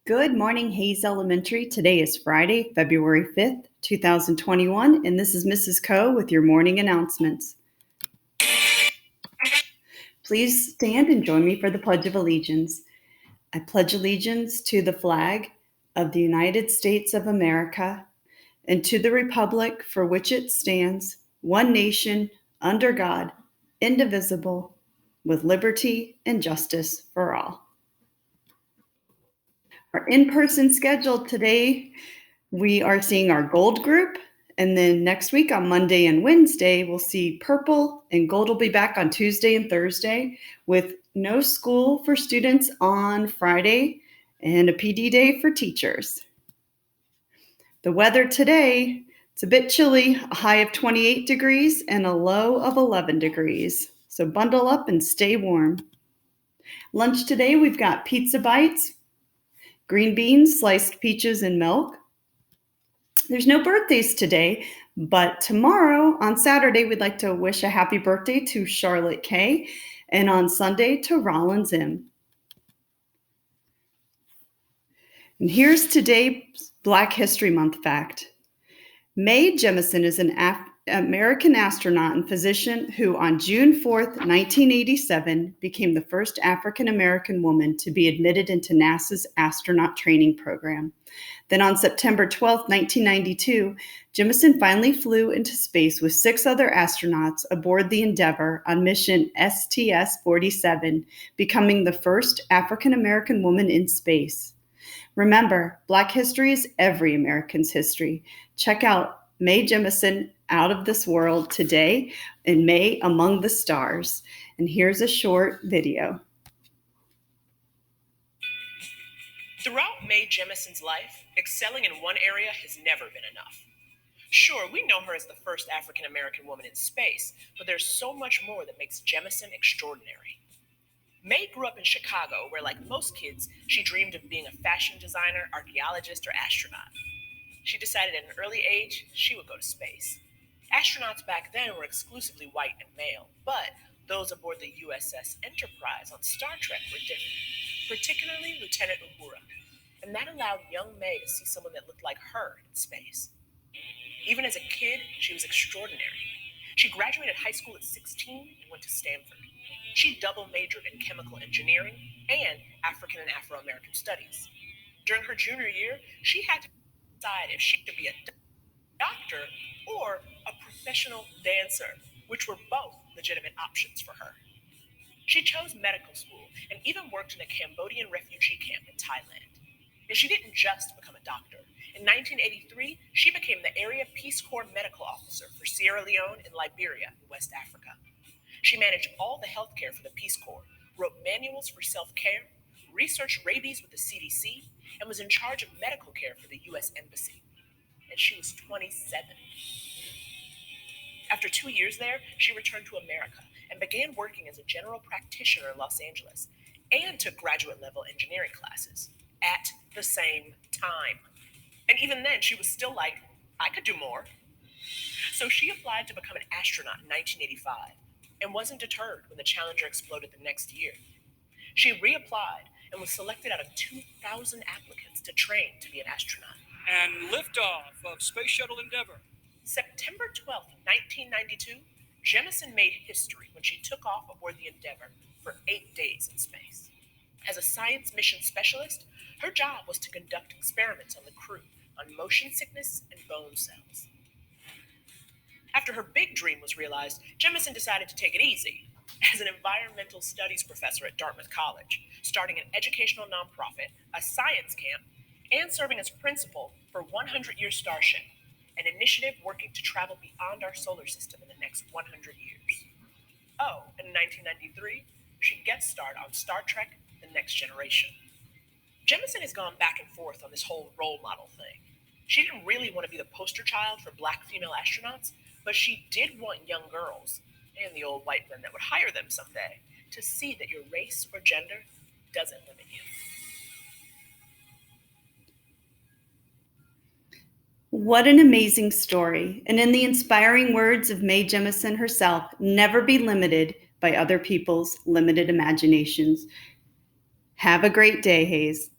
Good morning, Hayes Elementary. Today is Friday, February 5th, 2021, and this is Mrs. Coe with your morning announcements. Please stand and join me for the Pledge of Allegiance. I pledge allegiance to the flag of the United States of America and to the republic for which it stands, one nation, under God, indivisible, with liberty and justice for all. Our in-person schedule today, we are seeing our gold group, and then next week on Monday and Wednesday, we'll see purple, and gold will be back on Tuesday and Thursday with no school for students on Friday and a PD day for teachers. The weather today, it's a bit chilly, a high of 28 degrees and a low of 11 degrees. So bundle up and stay warm. Lunch today, we've got pizza bites, green beans, sliced peaches, and milk. There's no birthdays today, but tomorrow on Saturday, we'd like to wish a happy birthday to Charlotte K. And on Sunday to Rollins M. And here's today's Black History Month fact. Mae Jemison is an American astronaut and physician who on June 4th, 1987, became the first African-American woman to be admitted into NASA's astronaut training program. Then on September 12th, 1992, Jemison finally flew into space with 6 other astronauts aboard the Endeavour on mission STS-47, becoming the first African-American woman in space. Remember, Black history is every American's history. Check out Mae Jemison, Out of This World today in May Among the Stars. And here's a short video. Throughout Mae Jemison's life, excelling in one area has never been enough. Sure, we know her as the first African-American woman in space, but there's so much more that makes Jemison extraordinary. Mae grew up in Chicago, where like most kids, she dreamed of being a fashion designer, archaeologist, or astronaut. She decided at an early age she would go to space. Astronauts back then were exclusively white and male, but those aboard the USS Enterprise on Star Trek were different, particularly Lieutenant Uhura, and that allowed young Mae to see someone that looked like her in space. Even as a kid, she was extraordinary. She graduated high school at 16 and went to Stanford. She double majored in chemical engineering and African and Afro-American studies. During her junior year, she had to decide if she could be a doctor or a professional dancer, which were both legitimate options for her. She chose medical school and even worked in a Cambodian refugee camp in Thailand. And she didn't just become a doctor. In 1983, she became the Area Peace Corps Medical Officer for Sierra Leone and Liberia in West Africa. She managed all the healthcare for the Peace Corps, wrote manuals for self-care, researched rabies with the CDC, and was in charge of medical care for the U.S. Embassy. And she was 27. After 2 years there, she returned to America and began working as a general practitioner in Los Angeles and took graduate-level engineering classes at the same time. And even then, she was still like, I could do more. So she applied to become an astronaut in 1985 and wasn't deterred when the Challenger exploded the next year. She reapplied and was selected out of 2,000 applicants to train to be an astronaut. And liftoff of Space Shuttle Endeavour. September 12th, 1992, Jemison made history when she took off aboard the Endeavour for 8 days in space. As a science mission specialist, her job was to conduct experiments on the crew on motion sickness and bone cells. After her big dream was realized, Jemison decided to take it easy as an environmental studies professor at Dartmouth College, starting an educational nonprofit, a science camp, and serving as principal for 100 Year Starship, an initiative working to travel beyond our solar system in the next 100 years. Oh, and in 1993, she guest starred on Star Trek: The Next Generation. Jemison has gone back and forth on this whole role model thing. She didn't really want to be the poster child for Black female astronauts, but she did want young girls, and the old white men that would hire them someday, to see that your race or gender doesn't limit you. What an amazing story. And in the inspiring words of Mae Jemison herself, never be limited by other people's limited imaginations. Have a great day, Hayes.